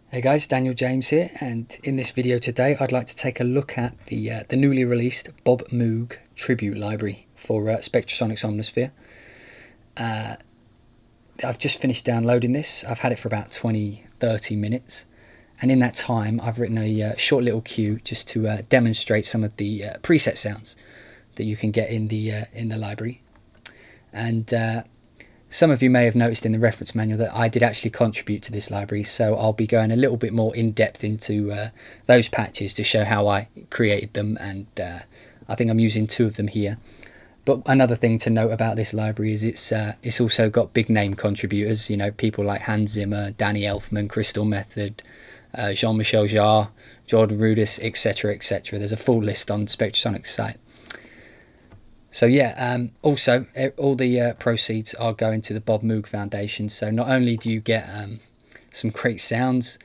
Hey guys, Daniel James here, and in this video today I'd like to take a look at the newly released Bob Moog Tribute Library for Spectrasonics Omnisphere. I've just finished downloading this. I've had it for about 20-30 minutes, and in that time I've written a short little cue just to demonstrate some of the preset sounds that you can get in the library. And some of you may have noticed in the reference manual that I did actually contribute to this library, so I'll be going a little bit more in depth into those patches to show how I created them, and I think I'm using 2 of them here. But another thing to note about this library is it's also got big name contributors, you know, people like Hans Zimmer, Danny Elfman, Crystal Method, Jean-Michel Jarre, Jordan Rudess, etc, etc. There's a full list on Spectrasonics site. So yeah, also all the proceeds are going to the Bob Moog Foundation. So not only do you get some great sounds,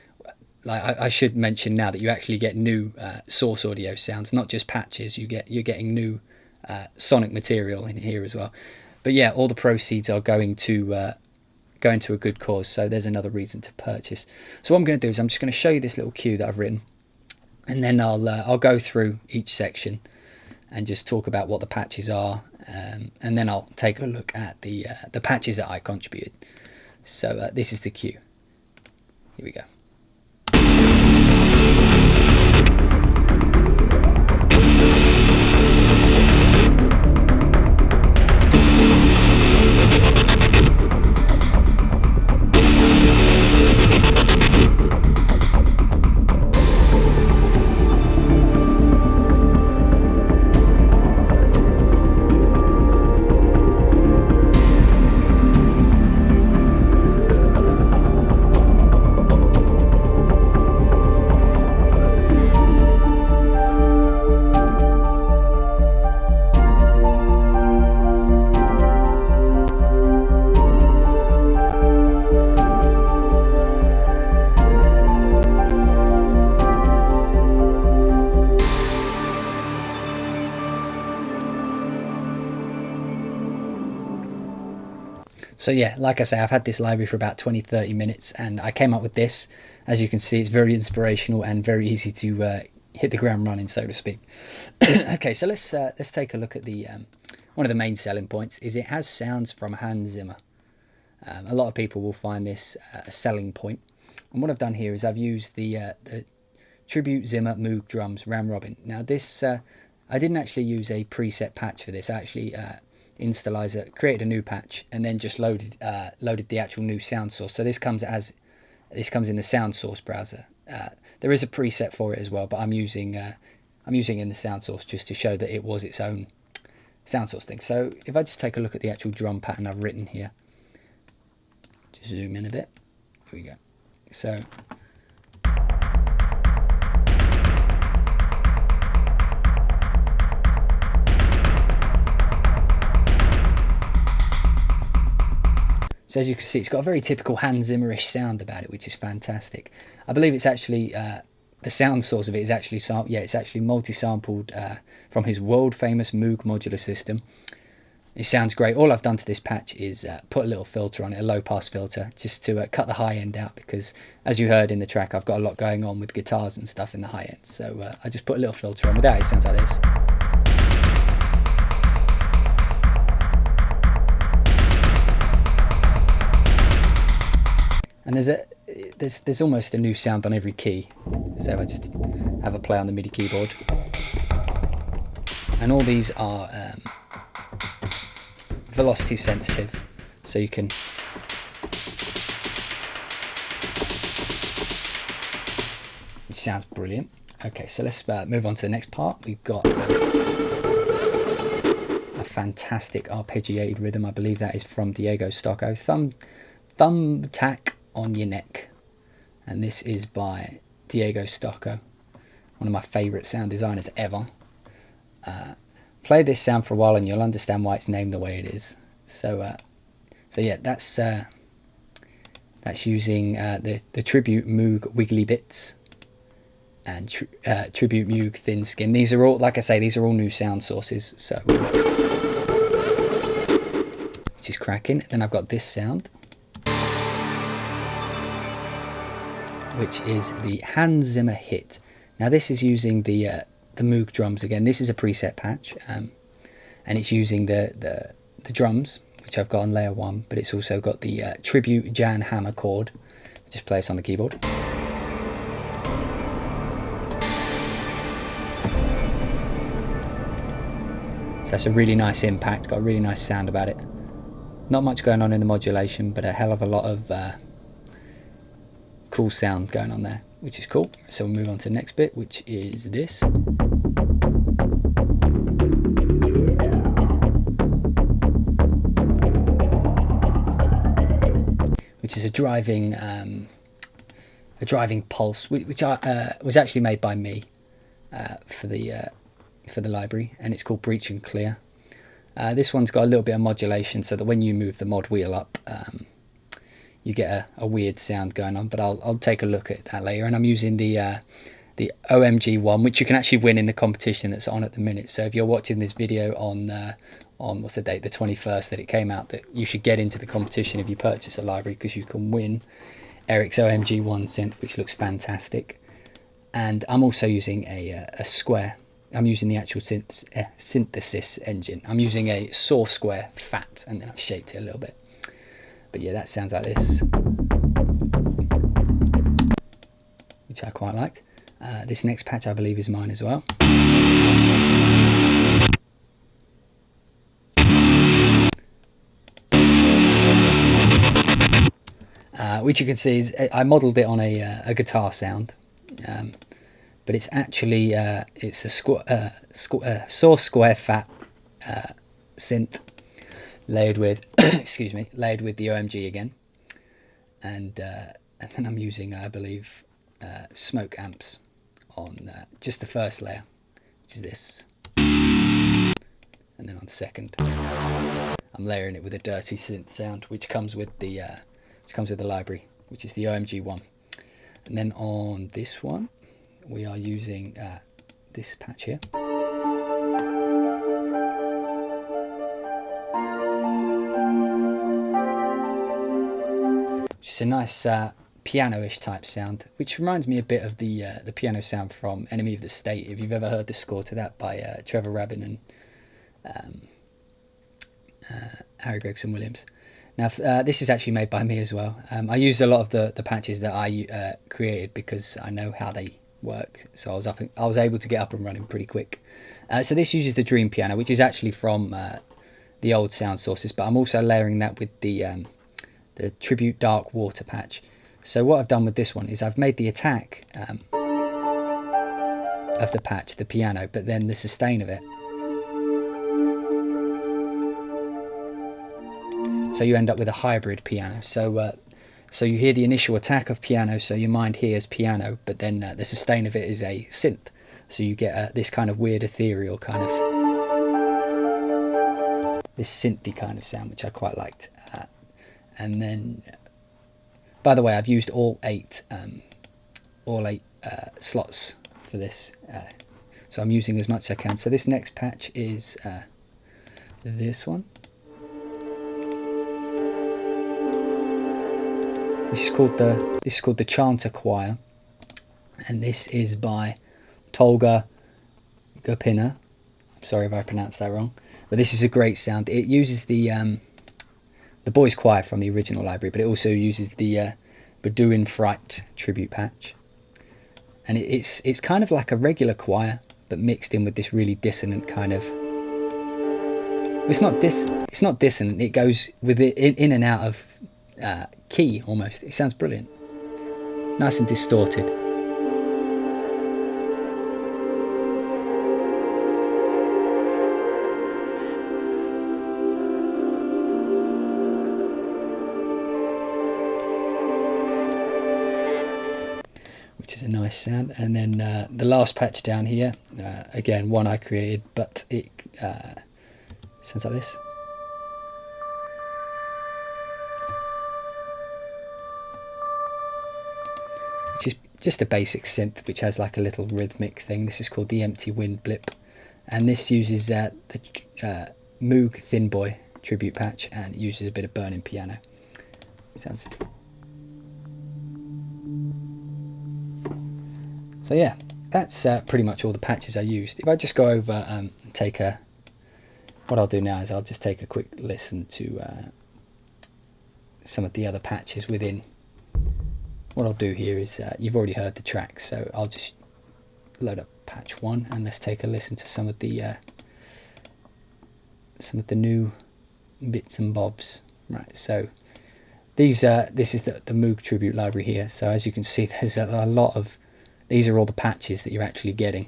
like I should mention now that you actually get new source audio sounds, not just patches. You're getting new sonic material in here as well. But yeah, all the proceeds are going to a good cause. So there's another reason to purchase. So what I'm going to do is I'm just going to show you this little cue that I've written, and then I'll go through each section and just talk about what the patches are, and then I'll take a look at the patches that I contributed. So this is the cue. Here we go. So yeah, like I say, I've had this library for about 20-30 minutes, and I came up with this. As you can see, it's very inspirational and very easy to hit the ground running, so to speak. Okay, so let's take a look at the one of the main selling points is it has sounds from Hans Zimmer. A lot of people will find this a selling point, and what I've done here is I've used the Tribute Zimmer Moog drums round robin. Now this I didn't actually use a preset patch for this. I actually Instalizer created a new patch and then just loaded the actual new sound source. So this comes in the sound source browser. There is a preset for it as well, but I'm using in the sound source just to show that it was its own sound source thing. So if I just take a look at the actual drum pattern I've written here, just zoom in a bit. Here we go. So as you can see, it's got a very typical Hans Zimmer-ish sound about it, which is fantastic. I believe it's actually, the sound source of it is actually, it's actually multi-sampled from his world-famous Moog modular system. It sounds great. All I've done to this patch is put a little filter on it, a low-pass filter, just to cut the high end out, because as you heard in the track, I've got a lot going on with guitars and stuff in the high end. So I just put a little filter on. Without it, it sounds like this. And there's almost a new sound on every key. So I just have a play on the MIDI keyboard, and all these are velocity sensitive, so you can which sounds brilliant. Okay, so let's move on to the next part. We've got a fantastic arpeggiated rhythm. I believe that is from Diego Stocco. Thumb Tack on Your Neck, and this is by Diego Stocco, one of my favourite sound designers ever. Play this sound for a while and you'll understand why it's named the way it is. So yeah, that's using the Tribute Moog Wiggly Bits and Tribute Moog Thin Skin. These are all, like I say, these are all new sound sources, so which is cracking. Then I've got this sound. which is the Hans Zimmer hit. Now this is using the Moog drums again. This is a preset patch, and it's using the drums, which I've got on layer 1, but it's also got the Tribute Jan Hammer chord. Just play this on the keyboard. So that's a really nice impact, got a really nice sound about it. Not much going on in the modulation, but a hell of a lot of cool sound going on there, which is cool. So we'll move on to the next bit, which is this. Which is a driving pulse, which was actually made by me for the library, and it's called Breach and Clear. This one's got a little bit of modulation, so that when you move the mod wheel up, you get a weird sound going on. But I'll take a look at that later. And I'm using the OMG one, which you can actually win in the competition that's on at the minute. So if you're watching this video on what's the date, the 21st that it came out, that you should get into the competition if you purchase a library, because you can win Eric's OMG one synth, which looks fantastic. And I'm also using a Square. I'm using the actual synthesis engine. I'm using a Saw Square Fat, and then I've shaped it a little bit. But yeah, that sounds like this, which I quite liked. This next patch, I believe, is mine as well. Which you can see is I modelled it on a guitar sound, but it's actually it's a Saw Square Fat synth layered with layered with the OMG again, and then I'm using, I believe, smoke amps on just the first layer, which is this, and then on the second I'm layering it with a dirty synth sound, which comes with the library, which is the OMG one. And then on this one we are using this patch here, which is a nice piano-ish type sound, which reminds me a bit of the piano sound from Enemy of the State, if you've ever heard the score to that by Trevor Rabin and Harry Gregson Williams. Now this is actually made by me as well. I used a lot of the patches that I created because I know how they work, so I was able to get up and running pretty quick. So this uses the Dream Piano, which is actually from the old sound sources, but I'm also layering that with the Tribute Dark Water patch. So what I've done with this one is I've made the attack of the patch the piano, but then the sustain of it. So you end up with a hybrid piano. So you hear the initial attack of piano, so your mind hears piano, but then the sustain of it is a synth. So you get this kind of weird ethereal kind of, this synthy kind of sound, which I quite liked. And then, by the way, I've used all eight slots for this, so I'm using as much as I can. So this next patch is this one. This is called the Chanter Choir, and this is by Tolga Gopina. I'm sorry if I pronounced that wrong, but this is a great sound. It uses the boys' choir from the original library, but it also uses the Bedouin Fright tribute patch, and it's kind of like a regular choir, but mixed in with this really dissonant kind of. It's not dissonant. It goes with it in and out of key almost. It sounds brilliant, nice and distorted. Which is a nice sound. And then the last patch down here, again, one I created, but it sounds like this. Which is just a basic synth, which has like a little rhythmic thing. This is called the Empty Wind Blip, and this uses the Moog Thin Boy tribute patch, and it uses a bit of burning piano. Sounds. So yeah, that's pretty much all the patches I used. If I just go over and take a, what I'll do now is I'll just take a quick listen to some of the other patches within. What I'll do here is, you've already heard the tracks, so I'll just load up patch 1 and let's take a listen to some of the new bits and bobs. Right, so this is the Moog Tribute Library here. So as you can see, there's a lot of, these are all the patches that you're actually getting.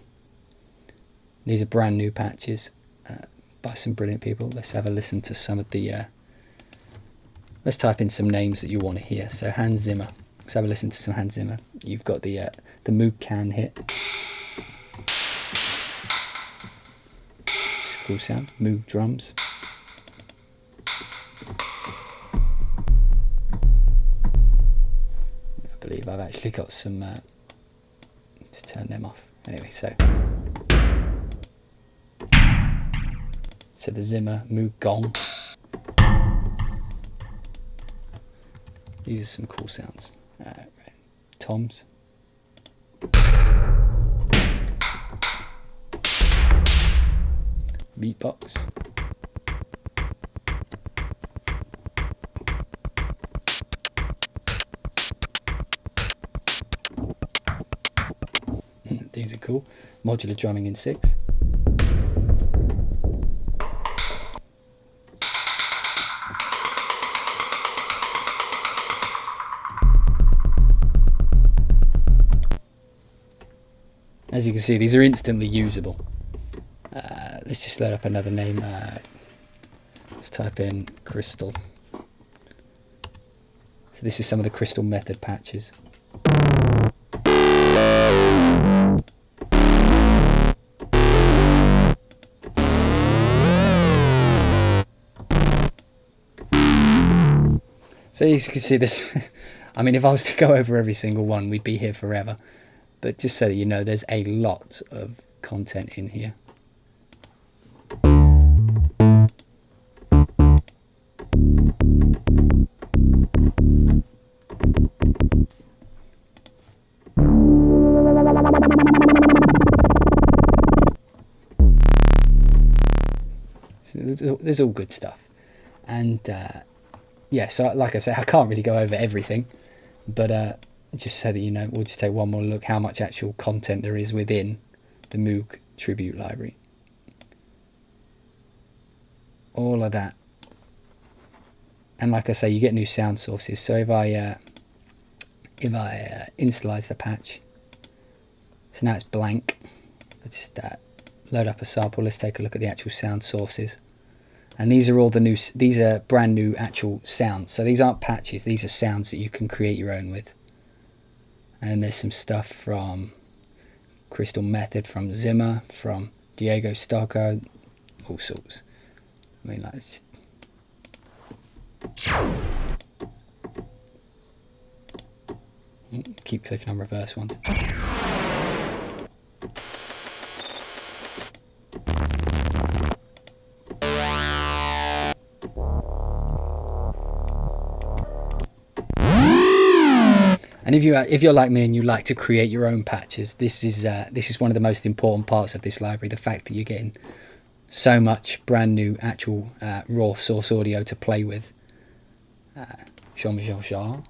These are brand new patches by some brilliant people. Let's have a listen to some of the, let's type in some names that you want to hear. So Hans Zimmer. Let's have a listen to some Hans Zimmer. You've got the Moog can hit. It's a cool sound. Moog drums. I believe I've actually got some, let's turn them off. Anyway, so the Zimmer Moog gong. These are some cool sounds. Toms. Beatbox. These are cool. Modular drumming in 6. As you can see, these are instantly usable. Let's just load up another name. Let's type in Crystal. So this is some of the Crystal Method patches. So as you can see this, I mean, if I was to go over every single one, we'd be here forever. But just so that you know, there's a lot of content in here. So there's all good stuff. And yeah, so like I say, I can't really go over everything, but just so that you know, we'll just take one more look how much actual content there is within the Moog Tribute Library. All of that. And like I say, you get new sound sources. So if I initialize the patch, so now it's blank. I just load up a sample. Let's take a look at the actual sound sources. And these are all the new, these are brand new actual sounds. So these aren't patches, these are sounds that you can create your own with. And there's some stuff from Crystal Method, from Zimmer, from Diego Stocco, all sorts. I mean, like, it's just... keep clicking on reverse ones. And if you're like me and you like to create your own patches, this is one of the most important parts of this library. The fact that you're getting so much brand new actual raw source audio to play with. Jean-Michel Jarre.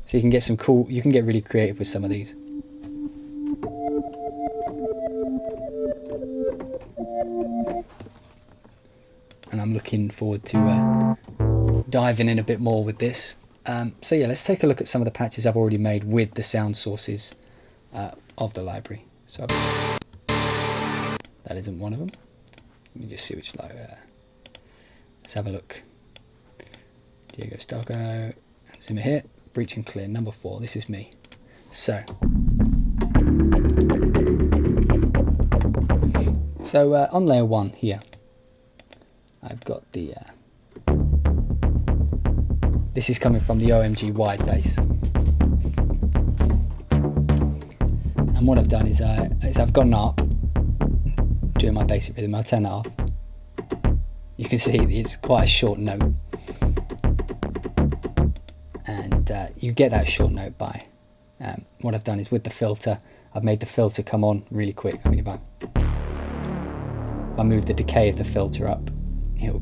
So you can get some cool. You can get really creative with some of these. And I'm looking forward to diving in a bit more with this. So yeah, let's take a look at some of the patches I've already made with the sound sources of the library. So that isn't one of them. Let me just see which library. Let's have a look. Diego Stocco, and Zimmer here. Breach and Clear, number 4. This is me. So on layer 1 here, I've got the, this is coming from the OMG wide bass. And what I've done is I've gone up, doing my basic rhythm, I'll turn that off. you can see it's quite a short note, and you get that short note by what I've done is with the filter, I've made the filter come on really quick. I mean, if I move the decay of the filter up, it'll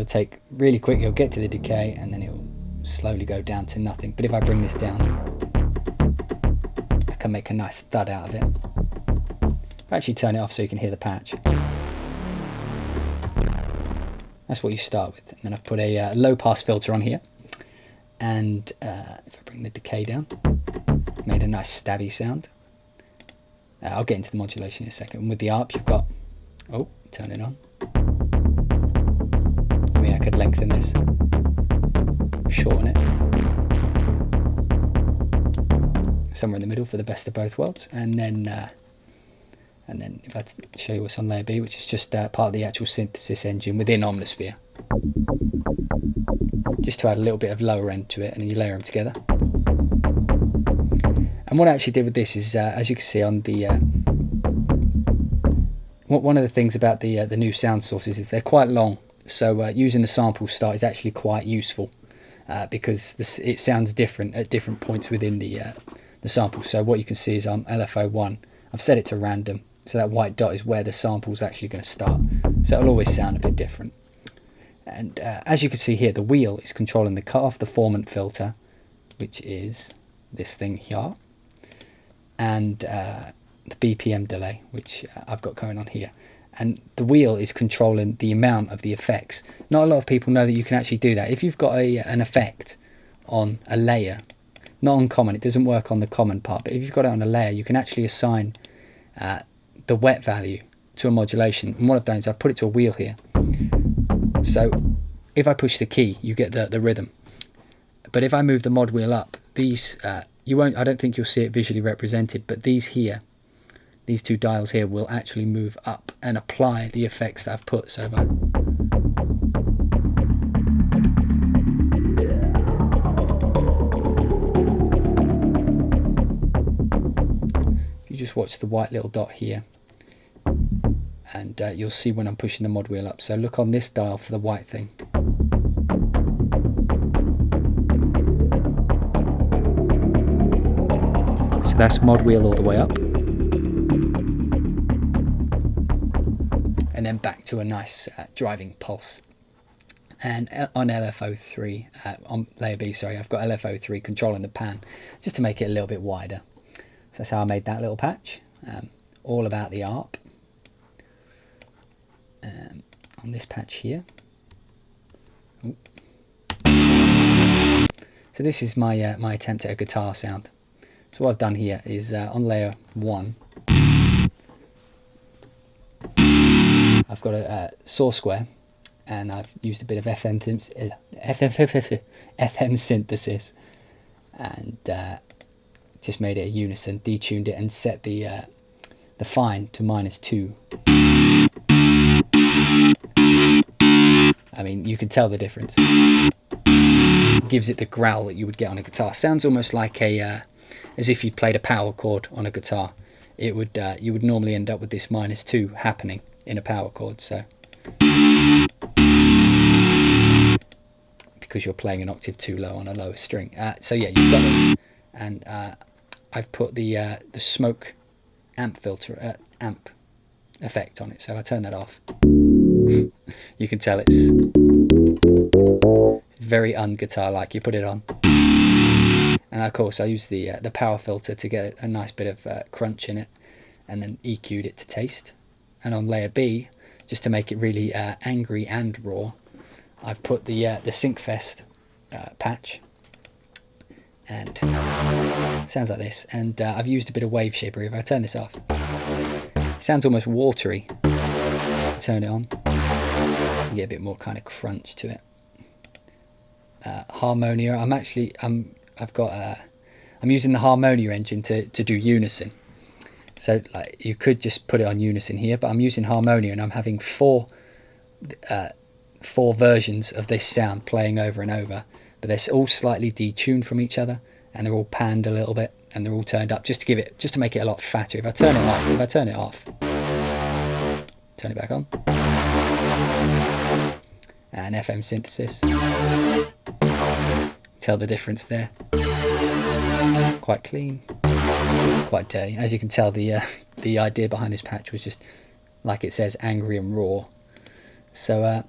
take really quick, it'll get to the decay, and then it'll slowly go down to nothing. But if I bring this down, I can make a nice thud out of it. I'll actually turn it off so you can hear the patch. That's what you start with. And then I've put a low pass filter on here, and if I bring the decay down, made a nice stabby sound. I'll get into the modulation in a second. And with the ARP, you've got, oh, turn it on. I mean, I could lengthen this, shorten it, somewhere in the middle for the best of both worlds. And then if I show you what's on layer B, which is just part of the actual synthesis engine within Omnisphere, just to add a little bit of lower end to it, and then you layer them together. And what I actually did with this is, as you can see on the one of the things about the new sound sources is they're quite long. So using the sample start is actually quite useful because it sounds different at different points within the sample. So what you can see is on LFO1, I've set it to random, so that white dot is where the sample's actually going to start. So it'll always sound a bit different. And as you can see here, the wheel is controlling the cutoff, the formant filter, which is this thing here, and the BPM delay, which I've got going on here. And the wheel is controlling the amount of the effects. Not a lot of people know that you can actually do that. If you've got an effect on a layer, not on common, it doesn't work on the common part, but if you've got it on a layer, you can actually assign the wet value to a modulation. And what I've done is I've put it to a wheel here. So if I push the key, you get the rhythm. But if I move the mod wheel up, these you won't. I don't think you'll see it visually represented, but these two dials here will actually move up and apply the effects that I've put. So if you just watch the white little dot here, and you'll see when I'm pushing the mod wheel up. So look on this dial for the white thing. So that's mod wheel all the way up. And then back to a nice driving pulse. And on LFO3, on layer B, sorry, I've got LFO3 controlling the pan, just to make it a little bit wider. So that's how I made that little patch. All about the ARP. On this patch here. Ooh. So this is my my attempt at a guitar sound. So what I've done here is on layer 1, I've got a saw square, and I've used a bit of FM synthesis, and just made it a unison, detuned it, and set the fine to -2. I mean, you can tell the difference. It gives it the growl that you would get on a guitar. Sounds almost like as if you'd played a power chord on a guitar. It would you would normally end up with this -2 happening in a power chord, so because you're playing an octave too low on a lower string. So yeah, you've got this, and I've put the smoke amp filter amp effect on it. So if I turn that off, you can tell it's very un-guitar like. You put it on, and of course I use the power filter to get a nice bit of crunch in it, and then EQ'd it to taste. And on layer B, just to make it really angry and raw, I've put the Syncfest patch, and it sounds like this. And I've used a bit of wave shaper. If I turn this off, it sounds almost watery. Turn it on, you get a bit more kind of crunch to it. Harmonia. I'm using the Harmonia engine to do unison. So like you could just put it on unison here, but I'm using Harmonia, and I'm having four versions of this sound playing over and over, but they're all slightly detuned from each other, and they're all panned a little bit, and they're all turned up just to make it a lot fatter. If I turn it off, turn it back on, and FM synthesis. Tell the difference there. Quite clean, quite dirty. As you can tell, the idea behind this patch was just, like it says, angry and raw. So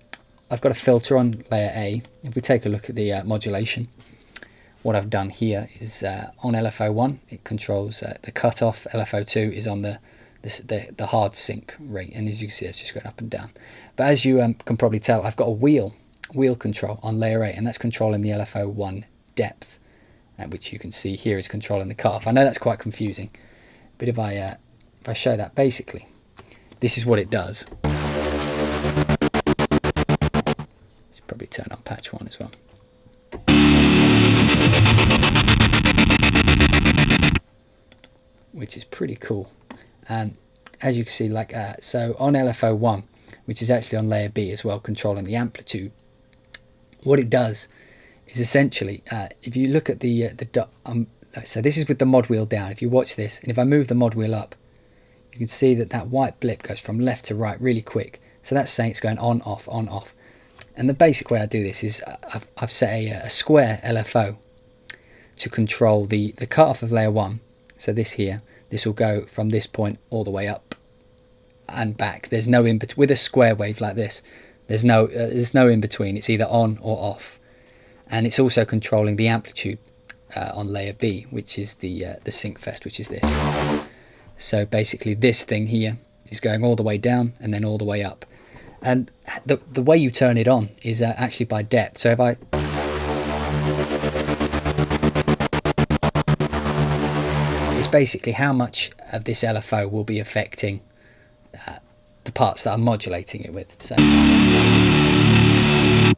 I've got a filter on layer A. If we take a look at the modulation, what I've done here is on LFO1 it controls the cutoff. LFO2 is on the hard sync rate, and as you can see, it's just going up and down. But as you can probably tell, I've got a wheel control on layer A, and that's controlling the LFO1 depth, which you can see here is controlling the cutoff. I know that's quite confusing, but if I show that, basically this is what it does. Should probably turn on patch 1 as well. Which is pretty cool. As you can see, like so on LFO1, which is actually on layer B as well, controlling the amplitude, what it does is essentially, if you look at so this is with the mod wheel down. If you watch this, and if I move the mod wheel up, you can see that white blip goes from left to right really quick. So that's saying it's going on, off, on, off. And the basic way I do this is I've set a square LFO to control the cutoff of layer 1. So this here, this will go from this point all the way up and back. There's no in between. With a square wave like this, there's no in between. It's either on or off. And it's also controlling the amplitude on layer B, which is the sync fest, which is this. So basically this thing here is going all the way down and then all the way up. And the way you turn it on is actually by depth. So if I it's basically how much of this LFO will be affecting the parts that I'm modulating it with. So I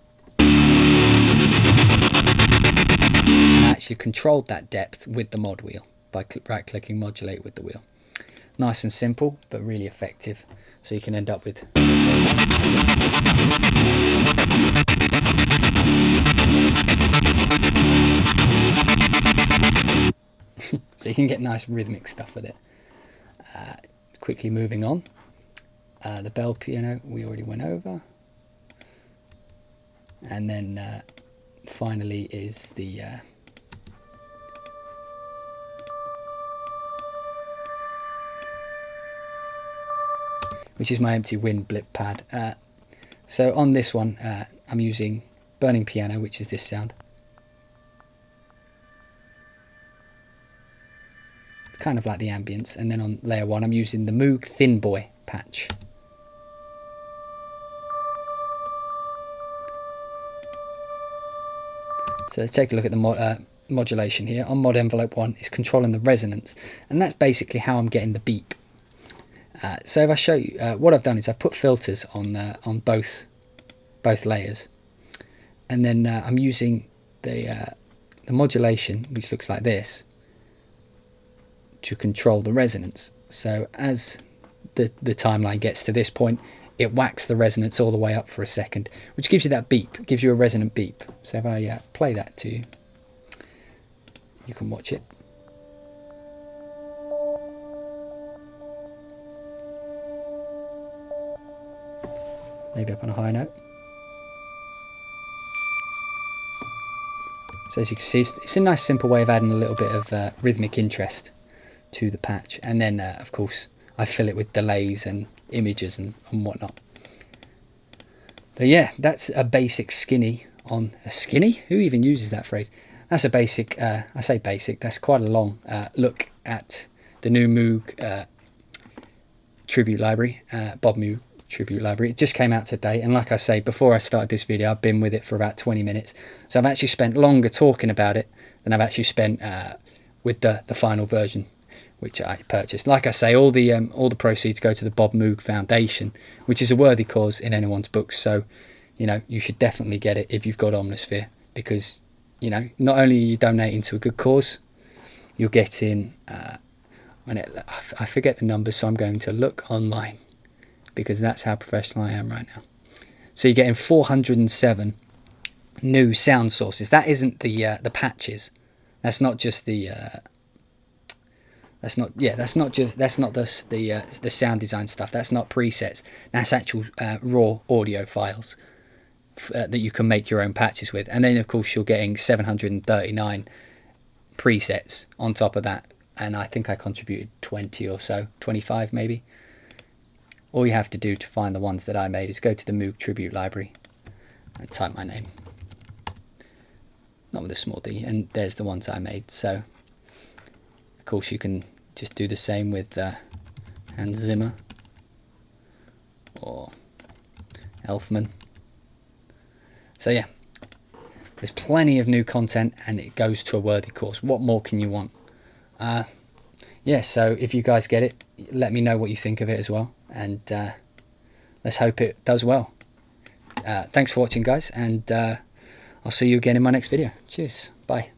actually controlled that depth with the mod wheel by right clicking modulate with the wheel. Nice and simple, but really effective. So you can end up with so you can get nice rhythmic stuff with it. Quickly moving on, the bell piano we already went over, and then finally is the which is my empty wind blip pad. So on this one I'm using burning piano, which is this sound. Kind of like the ambience. And then on layer 1 I'm using the Moog Thin Boy patch. So let's take a look at the modulation here. On mod envelope 1 is controlling the resonance, and that's basically how I'm getting the beep. So if I show you, what I've done is I've put filters on both layers, and then I'm using the modulation, which looks like this, to control the resonance. So as the timeline gets to this point, it whacks the resonance all the way up for a second, which gives you that beep, gives you a resonant beep. So if I play that to you, you can watch it. Maybe up on a high note. So as you can see, it's a nice simple way of adding a little bit of rhythmic interest to the patch. And then of course I fill it with delays and images and whatnot. But yeah, that's a basic skinny on a skinny. Who even uses that phrase? That's a basic, I say basic, that's quite a long look at the new Moog Tribute Library, Bob Moog Tribute Library. It just came out today, and like I say, before I started this video I've been with it for about 20 minutes, so I've actually spent longer talking about it than I've actually spent with the final version, which I purchased. Like I say, all the proceeds go to the Bob Moog Foundation, which is a worthy cause in anyone's books. So you know, you should definitely get it if you've got Omnisphere, because you know, not only are you donating to a good cause, you're getting I forget the numbers, so I'm going to look online, because that's how professional I am right now. So you're getting 407 new sound sources. That isn't the patches. That's not just the that's not the sound design stuff. That's not presets. That's actual raw audio files. that you can make your own patches with. And then of course you're getting 739 presets on top of that, and I think I contributed 20 or so, 25 maybe. All you have to do to find the ones that I made is go to the Moog Tribute Library and type my name, not with a small d, and there's the ones I made. So of course you can just do the same with Hans Zimmer or Elfman. So yeah, there's plenty of new content and it goes to a worthy cause. What more can you want? Yeah, so if you guys get it, let me know what you think of it as well, and let's hope it does well. Thanks for watching, guys, and I'll see you again in my next video. Cheers, bye.